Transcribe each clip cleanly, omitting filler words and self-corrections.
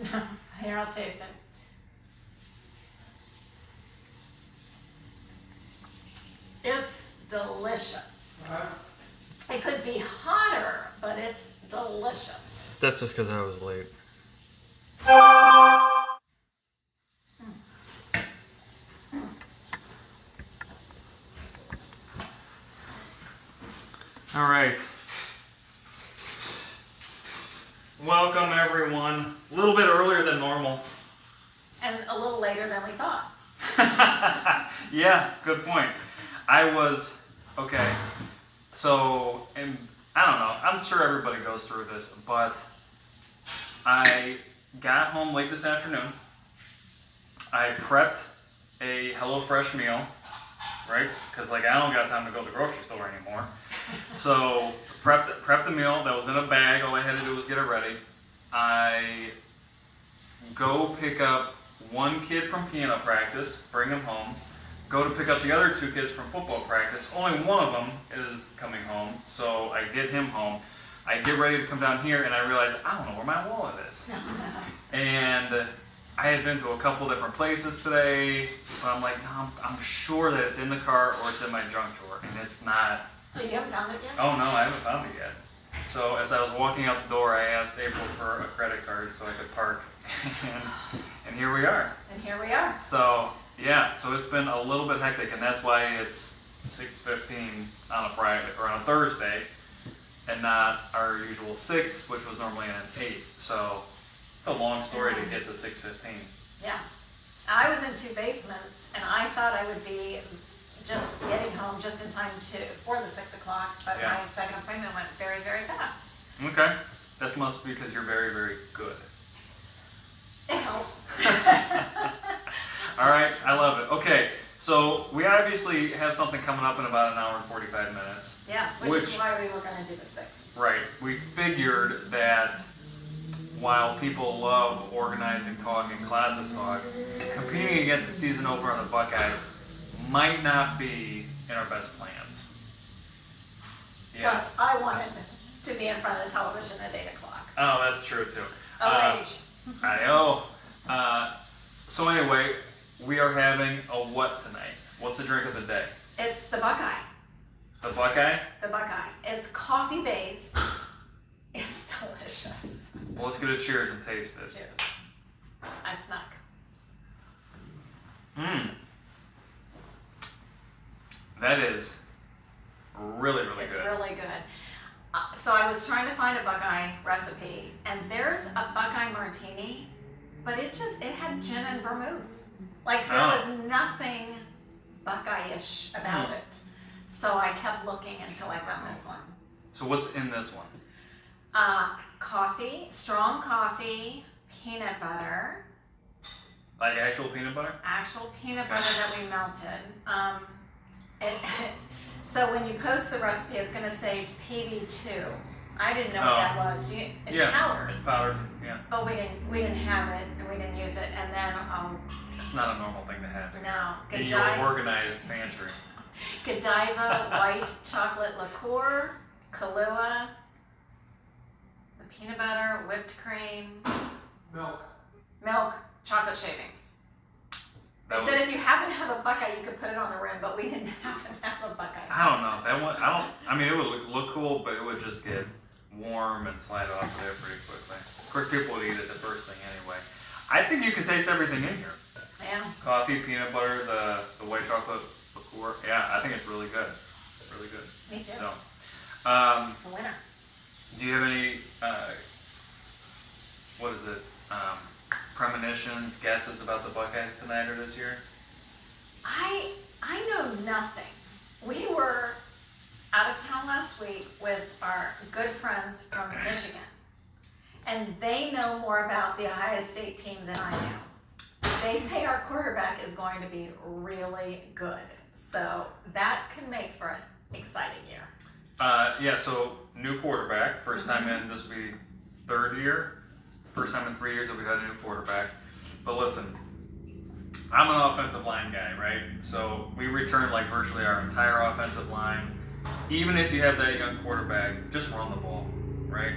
No, here, I'll taste it. It's delicious. It could be hotter, but it's delicious. That's just because I was late. All right. Welcome, everyone. A little bit earlier than normal. And a little later than we thought. Yeah, good point. Okay. So, and I don't know. I'm sure everybody goes through this, but I got home late this afternoon. I prepped a HelloFresh meal, right? Because I don't got time to go to the grocery store anymore. So prepped the meal that was in a bag. All I had to do was get it ready. I go pick up one kid from piano practice, bring him home. Go to pick up the other two kids from football practice. Only one of them is coming home, so I get him home. I get ready to come down here, and I realize I don't know where my wallet is. And I had been to a couple different places today, but I'm like, no, I'm sure that it's in the car or it's in my junk drawer, and it's not. So you haven't found it yet? Oh no, I haven't found it yet. So as I was walking out the door, I asked April for a credit card so I could park, and here we are. And here we are. So yeah, so it's been a little bit hectic, and that's why it's 6:15 on a Friday or on a Thursday, and not our usual 6, which was normally an 8. So it's a long story to get to 6:15. Yeah. I was in 2 basements, and I thought I would be just getting home just in time for the 6 o'clock, but Yeah. my second appointment went very, very fast. Okay, that must be because you're very, very good. It helps. All right, I love it. Okay, so we obviously have something coming up in about an hour and 45 minutes. Yes, which is why we were going to do the 6. Right. We figured that while people love organizing talk and closet talk, competing against the season opener on the Buckeyes might not be in our best plans. Yeah. Plus, I wanted to be in front of the television at 8 o'clock. Oh, that's true too. OH. I know. So anyway, we are having a what tonight? What's the drink of the day? It's the Buckeye. The Buckeye? The Buckeye. It's coffee based. It's delicious. Well, let's get a cheers and taste it. Cheers. I snuck. That is really, really It's good. really good. So I was trying to find a Buckeye recipe, and there's a Buckeye Martini, but it had gin and vermouth. Like there was nothing Buckeye-ish about it. So I kept looking until I found this one. So what's in this one? Coffee, strong coffee, peanut butter. Like actual peanut butter? Actual peanut butter that we melted. So when you post the recipe, it's going to say PB2. I didn't know what that was. It's powdered. It's powdered. Yeah. But we didn't have it, and we didn't use it. And then It's not a normal thing to have. no, In your organized pantry. Godiva white chocolate liqueur, Kahlua, the peanut butter, whipped cream, milk, chocolate shavings. They said if you happen to have a Buckeye, you could put it on the rim, but we didn't happen to have a Buckeye. I don't know. That one, I mean, it would look cool, but it would just get warm and slide off of there pretty quickly. Of course, people would eat it the first thing anyway. I think you can taste everything in here. Yeah. Coffee, peanut butter, the white chocolate liqueur. Yeah, I think it's really good. Really good. Me too. So, The winner. do you have any, premonitions, guesses about the Buckeyes tonight or this year? I know nothing. We were out of town last week with our good friends from Michigan, and they know more about the Ohio State team than I do. They say our quarterback is going to be really good, so that can make for an exciting year. Yeah, so new quarterback, first time in, this will be 3rd year. First time in 3 years that we've had a new quarterback. But listen, I'm an offensive line guy, right? So we return like virtually our entire offensive line. Even if you have that young quarterback, just run the ball, right?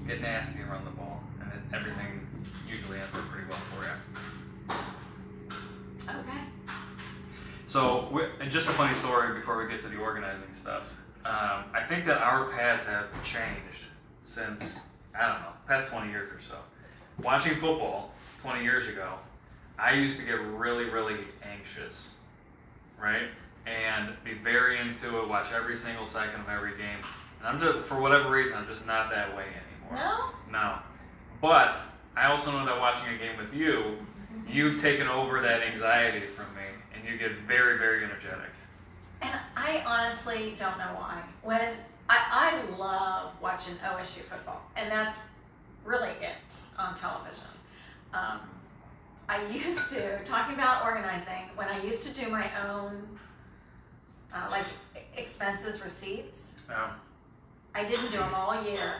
Get nasty and run the ball, and everything And just a funny story before we get to the organizing stuff. I think that our paths have changed since, I don't know, past 20 years or so. Watching football 20 years ago, I used to get really, really anxious, right? And be very into it, watch every single second of every game. And I'm just, for whatever reason, I'm just not that way anymore. No? No. But I also know that watching a game with you, you've taken over that anxiety from me, and you get very, very energetic. And I honestly don't know why. When I love watching OSU football, and that's really it on television. I used to, talking about organizing, when I used to do my own like expenses receipts, I didn't do them all year.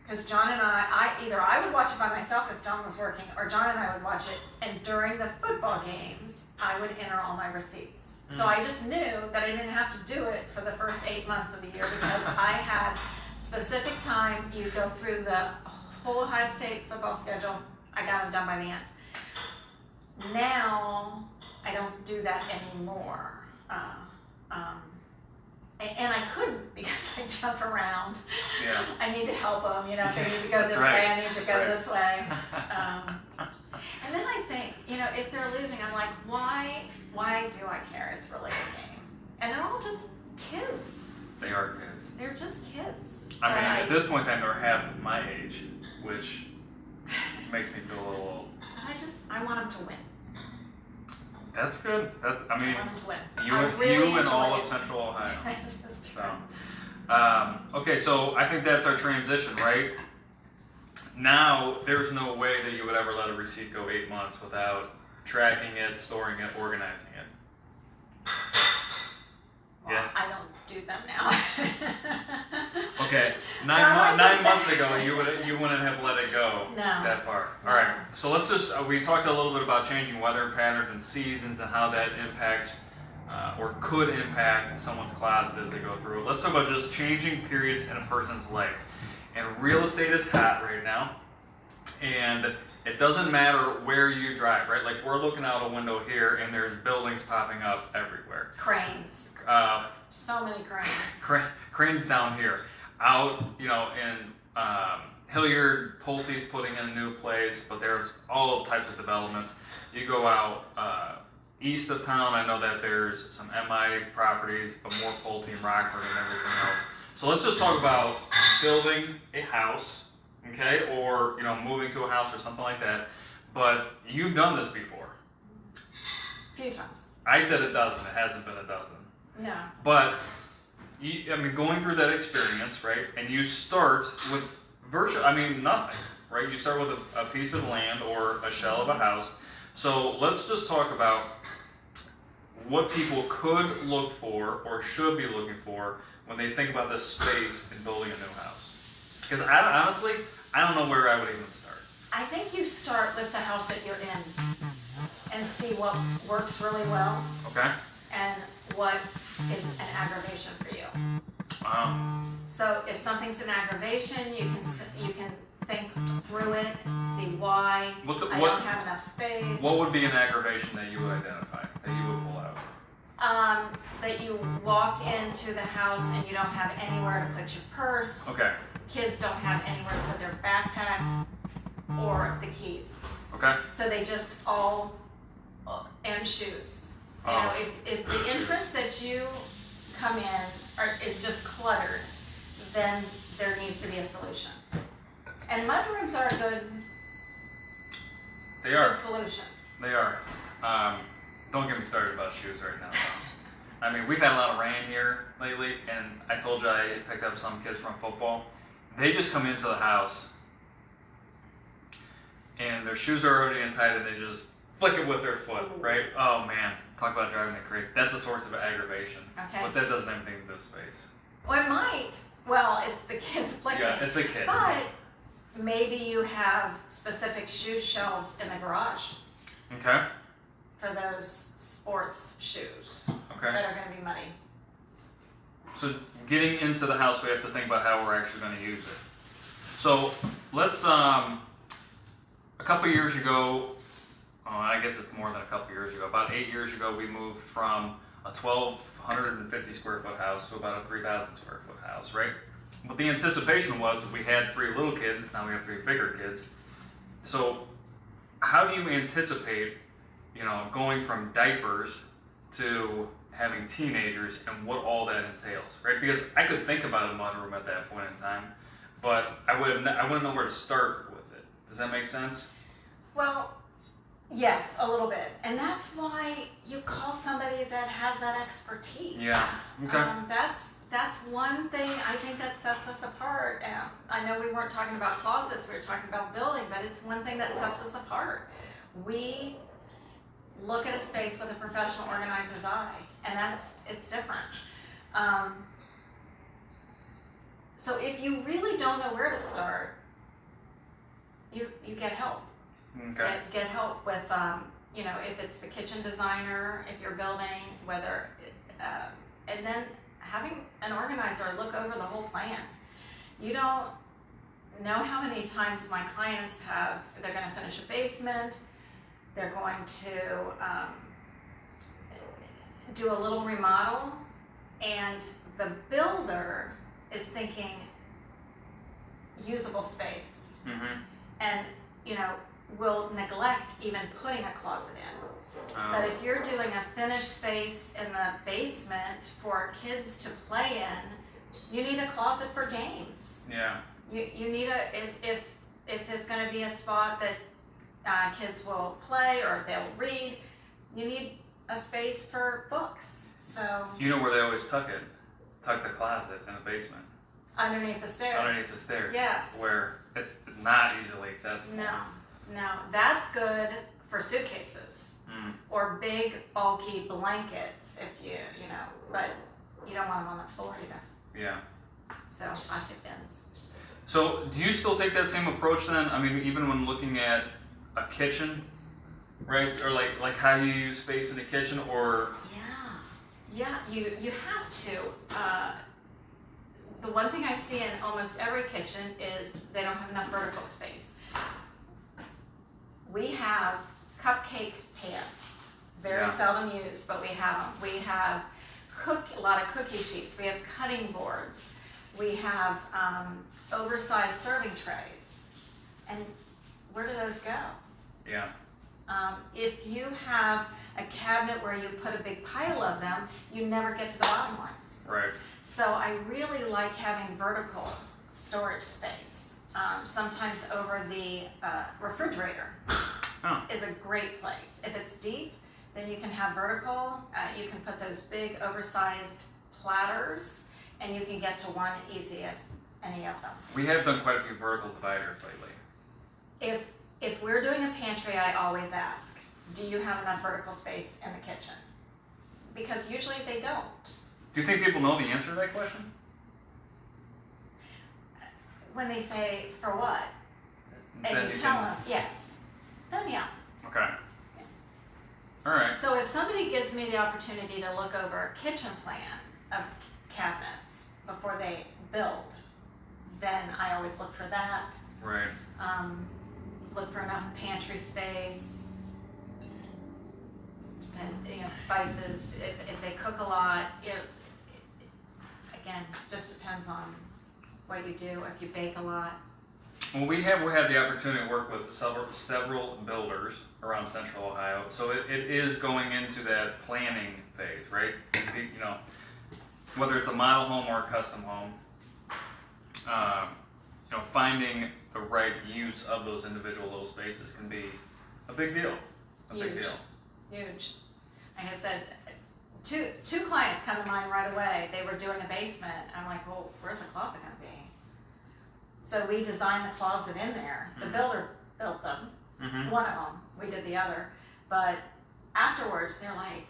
Because John and either I would watch it by myself if John was working, or John and I would watch it, and during the football games, I would enter all my receipts. So I just knew that I didn't have to do it for the first 8 months of the year because I had specific time. You go through the whole Ohio State football schedule. I got them done by the end. Now, I don't do that anymore. And I couldn't because I jump around. Yeah. I need to help them, if they need to go That's this right. way, I need to go That's this way. And then I think, if they're losing, I'm like, why do I care? It's really a game. And they're all just kids. They are kids. They're just kids. I mean, at this point in time, they're half my age, which makes me feel a little old. I want them to win. That's good. I I want them to win. you and all of Central Ohio. That's So, true. okay, so I think that's our transition, right? Now, there's no way that you would ever let a receipt go 8 months without tracking it, storing it, organizing it. Well, Yeah. I don't do them now. Okay, But I like 9 it. months ago, you wouldn't have let it go No. that far. No. All right, so let's just, we talked a little bit about changing weather patterns and seasons and how that impacts or could impact someone's closet as they go through it. Let's talk about just changing periods in a person's life. And real estate is hot right now, and it doesn't matter where you drive, right? Like we're looking out a window here, and there's buildings popping up everywhere. Cranes. So many cranes. Cranes down here. Out, in Hilliard, Pulte's putting in a new place, but there's all types of developments. You go out east of town, I know that there's some MI properties, but more Pulte and Rockford and everything else. So let's just talk about building a house, okay, or moving to a house or something like that. But you've done this before. A few times. I said a dozen. It hasn't been a dozen. No. But going through that experience, right? And you start with nothing, right? You start with a piece of land or a shell of a house. So let's just talk about what people could look for or should be looking for when they think about this space in building a new house. Because honestly, I don't know where I would even start. I think you start with the house that you're in and see what works really well Okay? and what is an aggravation for you. Wow. So if something's an aggravation, you can think through it, see why. I don't have enough space. What would be an aggravation that you would identify, that you would pull out? That you walk into the house and you don't have anywhere to put your purse. Okay. Kids don't have anywhere to put their backpacks or the keys. Okay. So they just and shoes. Oh. If the entrance that you come in is just cluttered, then there needs to be a solution. And mudrooms are a good solution. They are. Don't get me started about shoes right now. I mean, we've had a lot of rain here lately, and I told you I picked up some kids from football. They just come into the house, and their shoes are already untied, and they just flick it with their foot, right? Oh man, talk about driving me crazy. That's a source of aggravation. Okay. But that doesn't have anything to do with space. Well, it might. Well, it's the kids flicking. Yeah, it's a kid. But maybe you have specific shoe shelves in the garage Okay. for those sports shoes Okay. that are going to be muddy. So getting into the house, we have to think about how we're actually going to use it. So let's, a couple years ago, I guess it's more than a couple years ago. About 8 years ago, we moved from a 1,250 square foot house to about a 3,000 square foot house, right? But the anticipation was if we had 3 little kids, now we have 3 bigger kids. So how do you anticipate, going from diapers to having teenagers and what all that entails, right? Because I could think about a mudroom at that point in time, but I wouldn't know where to start with it. Does that make sense? Well, yes, a little bit. And that's why you call somebody that has that expertise. Yeah. Okay. That's one thing I think that sets us apart. I know we weren't talking about closets, we were talking about building, but it's one thing that sets us apart. We look at a space with a professional organizer's eye, and it's different. So if you really don't know where to start, you get help. Okay. Get help with, if it's the kitchen designer, if you're building, and then having an organizer look over the whole plan. You don't know how many times my clients they're going to finish a basement, they're going to do a little remodel, and the builder is thinking usable space. Mm-hmm. And, will neglect even putting a closet in. But if you're doing a finished space in the basement for kids to play in, you need a closet for games. Yeah. You need if it's going to be a spot that kids will play or they'll read, you need a space for books. So You know where they always tuck it? Tuck the closet in the basement. underneath the stairs. Underneath the stairs. Yes. Where it's not easily accessible. No, that's good for suitcases or big bulky blankets if but you don't want them on the floor either. Yeah. So plastic bins. So do you still take that same approach then? I mean, even when looking at a kitchen, right? Or like how you use space in the kitchen, or Yeah, you have to. The one thing I see in almost every kitchen is they don't have enough vertical space. We have cupcake pans, very seldom used, but we have them. We have a lot of cookie sheets. We have cutting boards. We have oversized serving trays. And where do those go? Yeah. If you have a cabinet where you put a big pile of them, you never get to the bottom ones. Right. So I really like having vertical storage space. Sometimes over the refrigerator is a great place. If it's deep, then you can have vertical. You can put those big oversized platters, and you can get to one easy as any of them. We have done quite a few vertical dividers lately. If we're doing a pantry, I always ask, do you have enough vertical space in the kitchen? Because usually they don't. Do you think people know the answer to that question? When they say, for what? And Then you you tell can- them, yes. Then yeah. Okay. All right. So if somebody gives me the opportunity to look over a kitchen plan of cabinets before they build, then I always look for that. Right. Look for enough pantry space, and spices. If they cook a lot, again, just depends on what you do. If you bake a lot. Well, we had the opportunity to work with several builders around Central Ohio, so it is going into that planning phase, right? Whether it's a model home or a custom home, finding the right use of those individual little spaces can be a big deal. Big deal. Huge. Like I said, two clients come to mind right away. They were doing a basement. I'm like, well, where's the closet going to be? So we designed the closet in there. The builder built them. Mm-hmm. One of them. We did the other. But afterwards, they're like,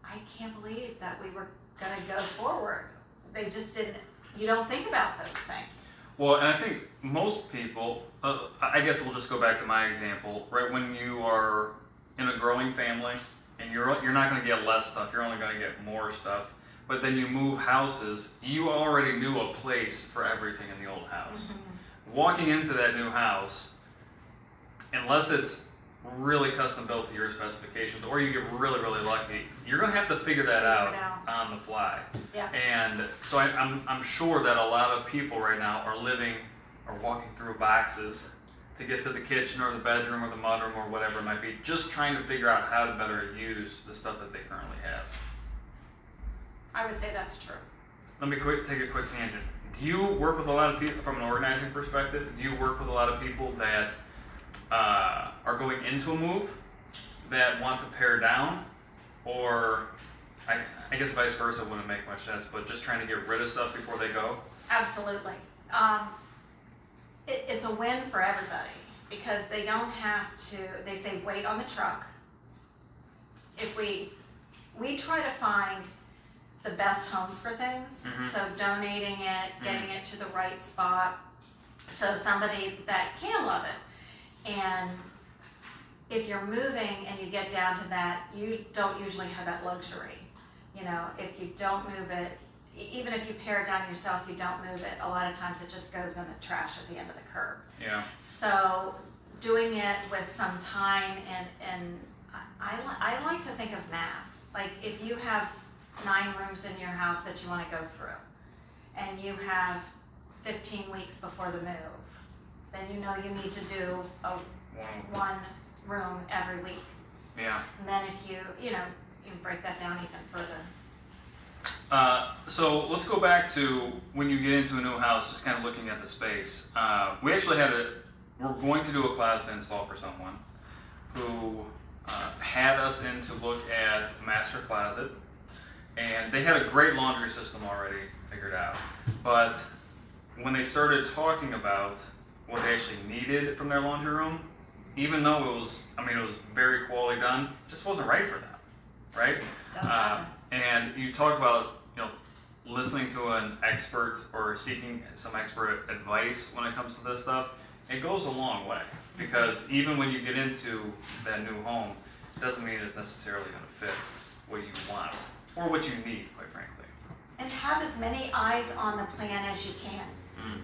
I can't believe that we were going to go forward. They just didn't. You don't think about those things. Well, and I think most people, I guess we'll just go back to my example, right? When you are in a growing family and you're not going to get less stuff, you're only going to get more stuff. But then you move houses, you already knew a place for everything in the old house. Mm-hmm. Walking into that new house, unless it's really custom built to your specifications, or you get really, really lucky, you're going to have to figure that out on the fly. Yeah. And so I'm sure that a lot of people right now are living or walking through boxes to get to the kitchen or the bedroom or the mudroom or whatever it might be, just trying to figure out how to better use the stuff that they currently have. I would say that's true. Let me take a quick tangent. Do you work with a lot of people, from an organizing perspective, do you work with a lot of people that are going into a move that want to pare down, or I guess vice versa wouldn't make much sense, but just trying to get rid of stuff before they go? Absolutely. It's a win for everybody because they don't have to, they say wait on the truck. If we try to find the best homes for things, so donating it, getting it to the right spot, so somebody that can love it. And if you're moving and you get down to that, you don't usually have that luxury. You know, if you don't move it, even if you pare it down yourself, you don't move it, a lot of times it just goes in the trash at the end of the curb. Yeah. So doing it with some time, and I like to think of math. Like if you have 9 rooms in your house that you want to go through, and you have 15 weeks before the move, then you know you need to do one room every week. Yeah. And then if you break that down even further. So let's go back to when you get into a new house, just kind of looking at the space. We actually we're going to do a closet install for someone who had us in to look at a master closet, and they had a great laundry system already figured out. But when they started talking about what they actually needed from their laundry room, even though it was very quality done, it just wasn't right for them, right? And you talk about, listening to an expert or seeking some expert advice when it comes to this stuff. It goes a long way, because even when you get into that new home, it doesn't mean it's necessarily going to fit what you want or what you need, quite frankly. And have as many eyes on the plan as you can.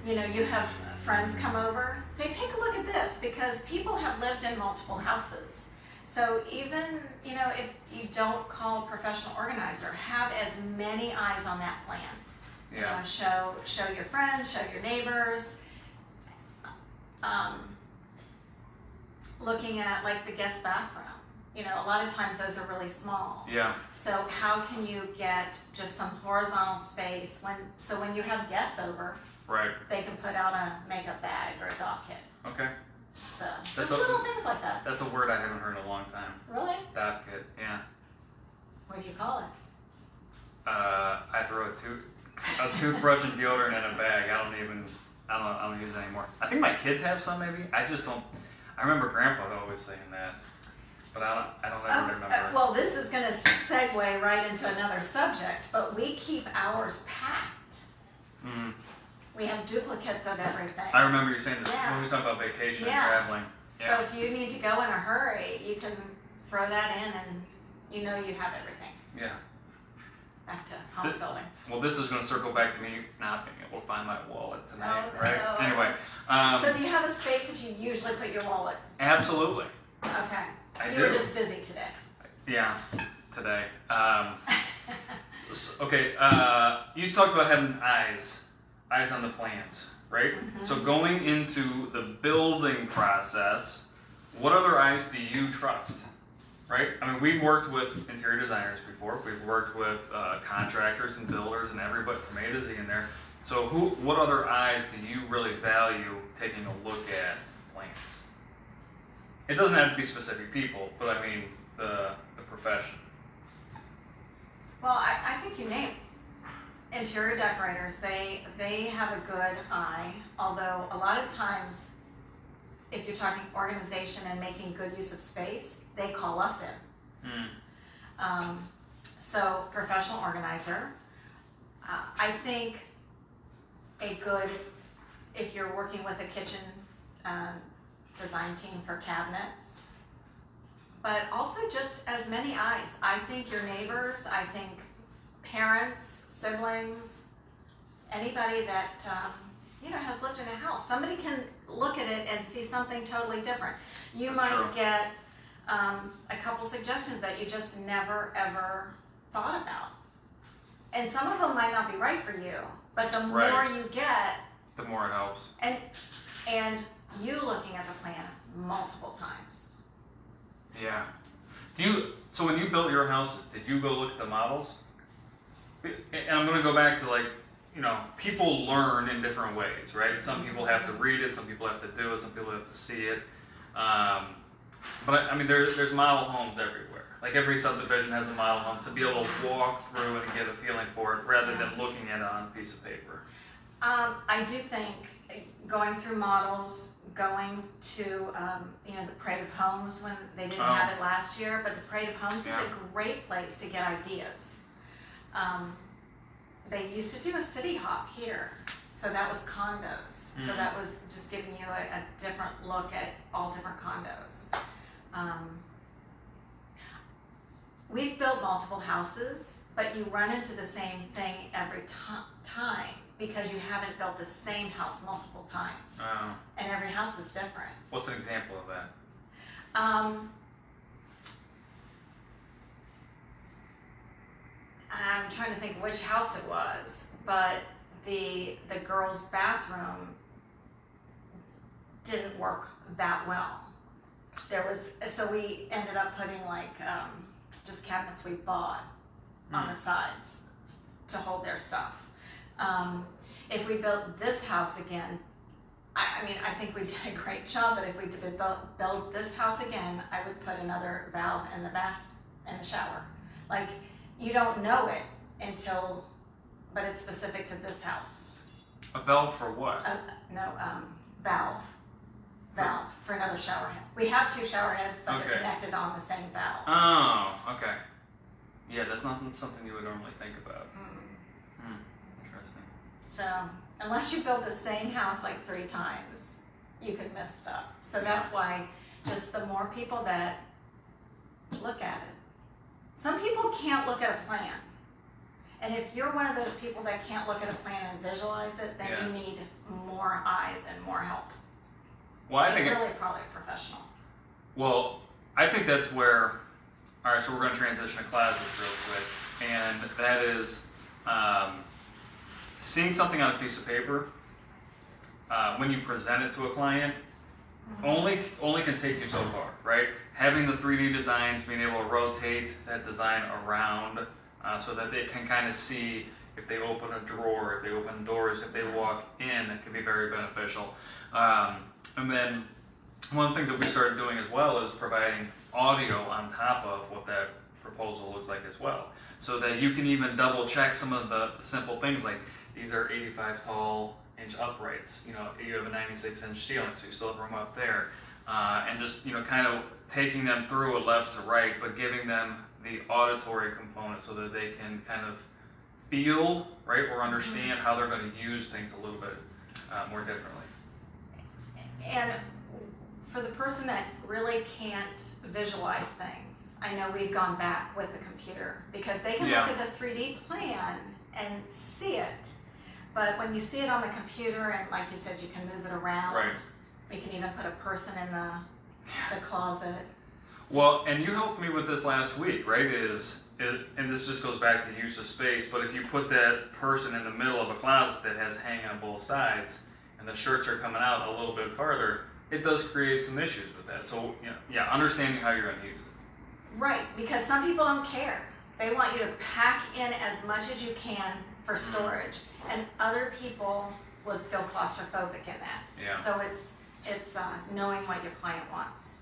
You have friends come over, say, take a look at this, because people have lived in multiple houses. So even, if you don't call a professional organizer, have as many eyes on that plan. Yeah. Show your friends, show your neighbors. Looking at like the guest bathroom. A lot of times those are really small. Yeah. So how can you get just some horizontal space when you have guests over, right, they can put out a makeup bag or a doll kit. Okay. So just little things like that. That's a word I haven't heard in a long time. Really? Doll kit, yeah. What do you call it? I throw a toothbrush and deodorant in a bag. I don't use it anymore. I think my kids have some maybe. I just don't. I remember Grandpa always saying that, but I don't ever remember. Well, this is going to segue right into another subject, but we keep ours packed. Mm-hmm. We have duplicates of everything. I remember you saying this Yeah. when we talk about vacation and Yeah. traveling. Yeah. So if you need to go in a hurry, you can throw that in and you have everything. Yeah. Back to home building. Well, this is going to circle back to me not being able to find my wallet tonight, Oh, right? no. Anyway. So do you have a space that you usually put your wallet? Absolutely. Okay. I You do. were just busy today. Yeah, today. Okay, you talked about having eyes on the plans, right? Mm-hmm. So going into the building process, what other eyes do you trust, right? We've worked with interior designers before. We've worked with contractors and builders and everybody from A to Z in there. So what other eyes do you really value taking a look at plans? It doesn't have to be specific people, but the profession. Well, I think you named interior decorators. They have a good eye, although a lot of times, if you're talking organization and making good use of space, they call us in. So professional organizer. I think if you're working with a kitchen design team for cabinets, but also just as many eyes. I think your neighbors, I think parents, siblings, anybody that has lived in a house. Somebody can look at it and see something totally different. You That's might true. get a couple suggestions that you just never ever thought about. And some of them might not be right for you, but the Right. more you get, The more it helps. and you looking at the plan multiple times. Yeah. So when you built your houses, did you go look at the models? And I'm going to go back to like, people learn in different ways, right? Some people have to read it, some people have to do it, some people have to see it. But I mean, there's model homes everywhere. Like every subdivision has a model home to be able to walk through and get a feeling for it rather than looking at it on a piece of paper. I do think going through models, going to the Parade of Homes when they didn't have it last year, but the Parade of Homes is a great place to get ideas. They used to do a city hop here, so that was condos. So that was just giving you a different look at all different condos. We've built multiple houses, but you run into the same thing every time because you haven't built the same house multiple times. Oh. And every house is different. What's an example of that? I'm trying to think which house it was, but the girls' bathroom didn't work that well. So we ended up putting like just cabinets we bought on the sides to hold their stuff. If we built this house again, I think we did a great job, but if we did build this house again, I would put another valve in the bath and the shower. Like, you don't know it but it's specific to this house. A valve for what? Valve for another shower head. We have two shower heads, but they're connected on the same valve. Oh, okay. Yeah, that's not something you would normally think about. Interesting. So, unless you build the same house like 3 times, you could miss stuff. So that's why just the more people that look at it. Some people can't look at a plan. And if you're one of those people that can't look at a plan and visualize it, then you need more eyes and more help. Well, I think probably a professional. Well, I think that's where. All right, so we're going to transition to closets real quick, and that is seeing something on a piece of paper when you present it to a client. Only can take you so far, right? Having the 3D designs, being able to rotate that design around so that they can kind of see if they open a drawer, if they open doors, if they walk in, it can be very beneficial. And then one of the things that we started doing as well is providing audio on top of what that proposal looks like as well. So that you can even double check some of the simple things like these are 85 tall inch uprights, you have a 96 inch ceiling, so you still have room up there. And just, kind of taking them through it left to right, but giving them the auditory component so that they can kind of feel, right, or understand how they're going to use things a little bit more differently. And for the person that really can't visualize things, I know we've gone back with the computer because they can look at the 3D plan and see it. But when you see it on the computer and like you said, you can move it around. Right. We can even put a person in the closet. Well, and you helped me with this last week, right? And this just goes back to the use of space, but if you put that person in the middle of a closet that has hang on both sides and the shirts are coming out a little bit farther, it does create some issues with that. So, understanding how you're going to use it. Right, because some people don't care. They want you to pack in as much as you can for storage, and other people would feel claustrophobic in that. Yeah. So it's knowing what your client wants.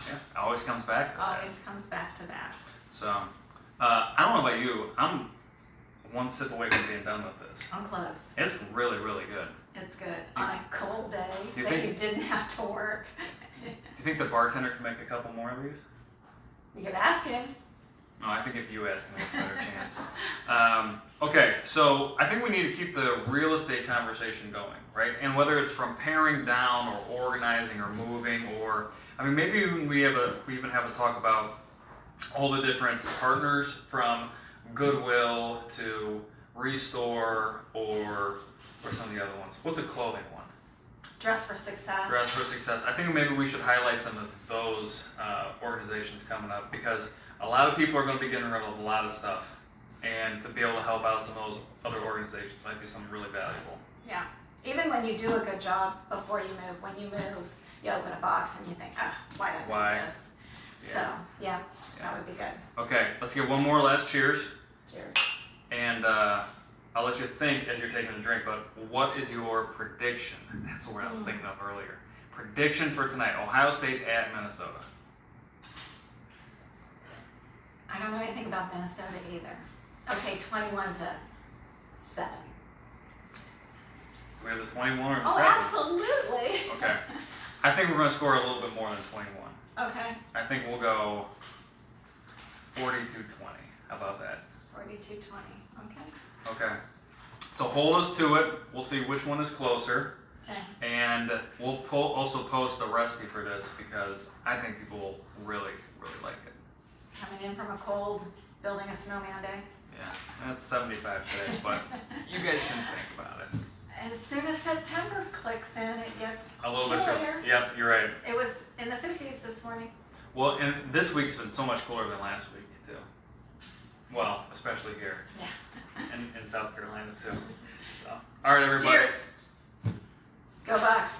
Yeah, it always comes back to that. Always comes back to that. So, I don't know about you. I'm one sip away from being done with this. I'm close. It's really, really good. It's good. On a cold day you you didn't have to work. Do you think the bartender can make a couple more of these? You could ask him. No, I think if you ask him, we have a better chance. Okay, so I think we need to keep the real estate conversation going, right? And whether it's from paring down or organizing or moving or, maybe we even have a talk about all the different partners from Goodwill to Restore or some of the other ones. What's a clothing one? Dress for Success. Dress for Success. I think maybe we should highlight some of those organizations coming up, because a lot of people are going to be getting rid of a lot of stuff, and to be able to help out some of those other organizations might be something really valuable. Yeah. Even when you do a good job before you move, when you move, you open a box and you think, why did I do this? Yeah. So, yeah, that would be good. Okay, let's get one more last cheers. Cheers. And I'll let you think as you're taking a drink, but what is your prediction? That's what I was thinking of earlier. Prediction for tonight, Ohio State at Minnesota. I don't know anything about Minnesota either. Okay, 21-7. Do we have the 21 or the 7? Oh, absolutely. Okay. I think we're going to score a little bit more than 21. Okay. I think we'll go 42-20. How about that? 42-20. Okay. Okay. So hold us to it. We'll see which one is closer. Okay. And we'll also post a recipe for this, because I think people will really, really like it. Coming in from a cold, building a snowman day. Yeah, that's 75 today, but you guys can think about it. As soon as September clicks in, it gets A little bit chillier. chilly. Yep, you're right. It was in the 50s this morning. Well, and this week's been so much cooler than last week, too. Well, especially here. Yeah. And in South Carolina, too. So, all right, everybody. Cheers. Go Bucks.